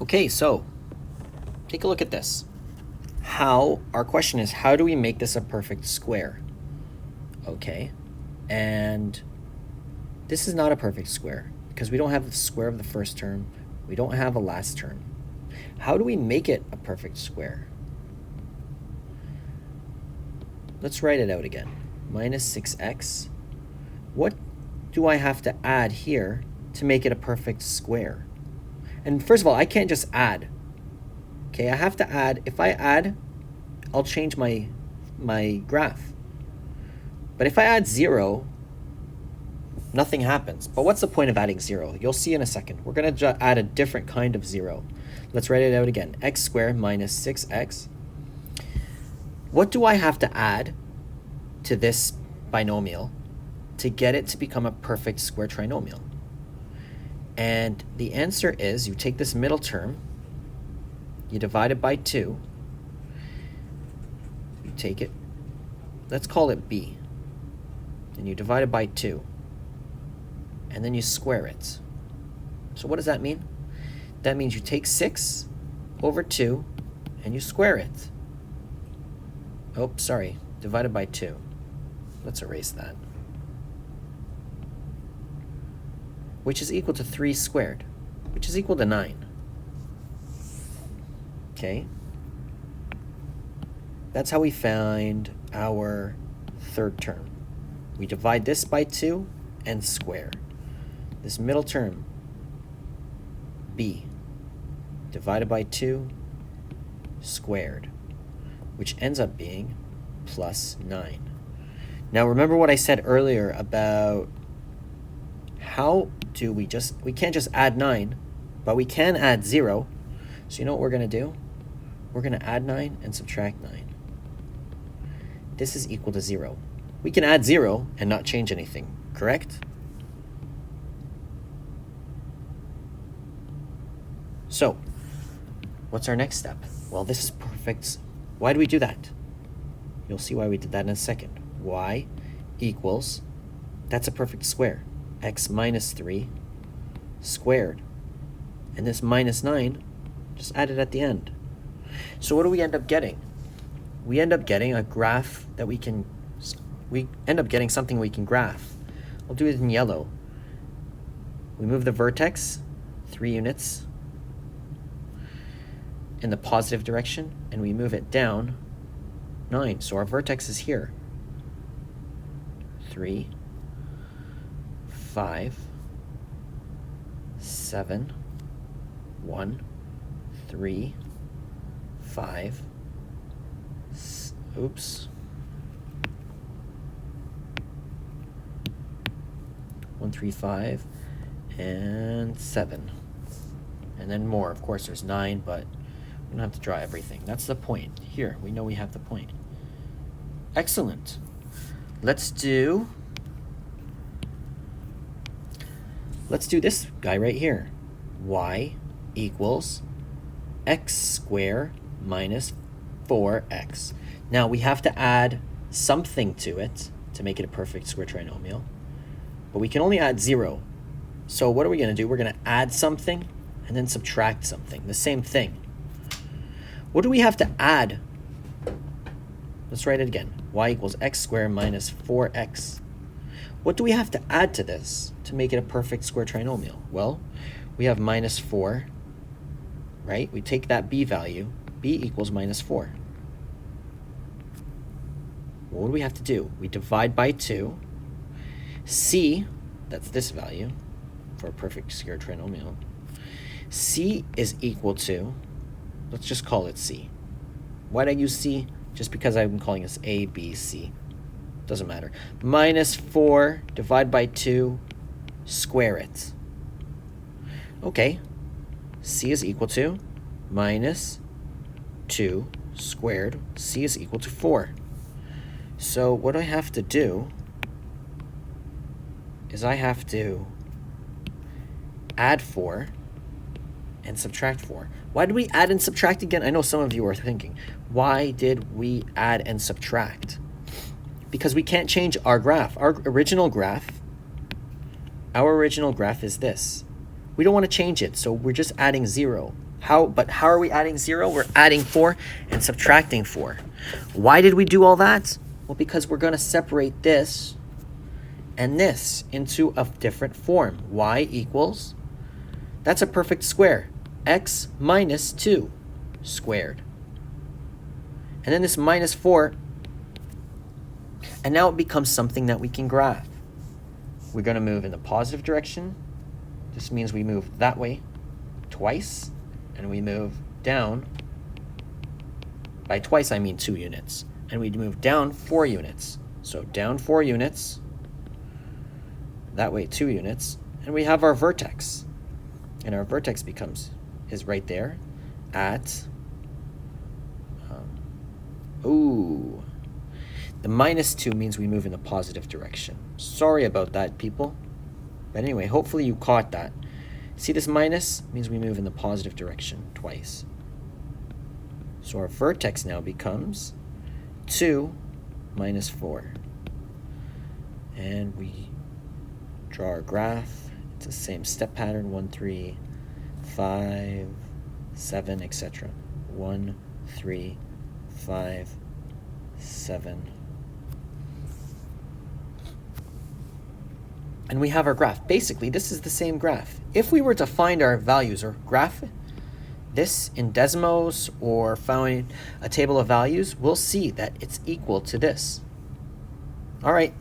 Okay, so take a look at this. Our question is, how do we make this a perfect square? Okay, and this is not a perfect square because we don't have the square of the first term. We don't have a last term. How do we make it a perfect square? Let's write it out again. Minus 6x. What do I have to add here to make it a perfect square? And first of all, I can't just add. Okay, I have to add. If I add, I'll change my graph. But if I add 0, nothing happens. But what's the point of adding 0? You'll see in a second. We're going to add a different kind of 0. Let's write it out again. X squared minus 6x. What do I have to add to this binomial to get it to become a perfect square trinomial? And the answer is, you take this middle term, you divide it by 2, you take it, let's call it b, and you divide it by 2, and then you square it. So what does that mean? That means you take 6 over 2 and you square it. Oh, sorry, divided by 2. Let's erase that. Which is equal to 3 squared, which is equal to 9. Okay? That's how we find our third term. We divide this by 2 and square. This middle term, b, divided by 2 squared, which ends up being plus 9. Now remember what I said earlier about how do we can't just add 9, but we can add 0. So you know what we're going to do? We're going to add 9 and subtract 9. This is equal to 0. We can add 0 and not change anything, correct? So, what's our next step? Well, this is perfect. Why do we do that? You'll see why we did that in a second. Y equals, that's a perfect square, x minus 3 squared. And this minus 9, just add it at the end. So what do we end up getting? We end up getting a graph that we end up getting something we can graph. I'll do it in yellow. We move the vertex 3 units in the positive direction, and we move it down 9. So our vertex is here. 3, 5, 7, 1, 3, 5, oops. 1, 3, 5, and 7. And then more. Of course, there's 9, but we don't have to draw everything. That's the point. Here, we know we have the point. Excellent. Let's do this guy right here. Y equals x squared minus 4x. Now we have to add something to it to make it a perfect square trinomial, but we can only add 0. So what are we going to do? We're going to add something and then subtract something, the same thing. What do we have to add? Let's write it again. Y equals x squared minus 4x. What do we have to add to this to make it a perfect square trinomial? Well, we have minus 4, right? We take that b value. B equals minus 4. What do we have to do? We divide by 2. C, that's this value for a perfect square trinomial. C is equal to, let's just call it C. Why did I use C? Just because I'm calling this A, B, C. Doesn't matter. Minus 4, divide by 2, square it. Okay. C is equal to minus 2 squared. C is equal to 4. So what I have to do is I have to add 4 and subtract 4. Why did we add and subtract again? I know some of you are thinking, why did we add and subtract? Because we can't change our graph. Our original graph is this. We don't want to change it, so we're just adding 0. But how are we adding 0? We're adding 4 and subtracting 4. Why did we do all that? Well, because we're going to separate this and this into a different form. Y equals, that's a perfect square, x minus 2 squared. And then this minus 4, and now it becomes something that we can graph. We're going to move in the positive direction. This means we move that way twice, and we move down. By twice, I mean 2 units. And we move down 4 units. So down 4 units, that way 2 units, and we have our vertex. And our vertex is right there at, the minus 2 means we move in the positive direction. Sorry about that, people. But anyway, hopefully you caught that. See, this minus means we move in the positive direction twice. So our vertex now becomes 2 minus 4. And we draw our graph. It's the same step pattern, 1, 3, 5, 7, etc. 1, 3, 5, 7. And we have our graph. Basically, this is the same graph. If we were to find our values or graph this in Desmos or find a table of values, we'll see that it's equal to this. All right.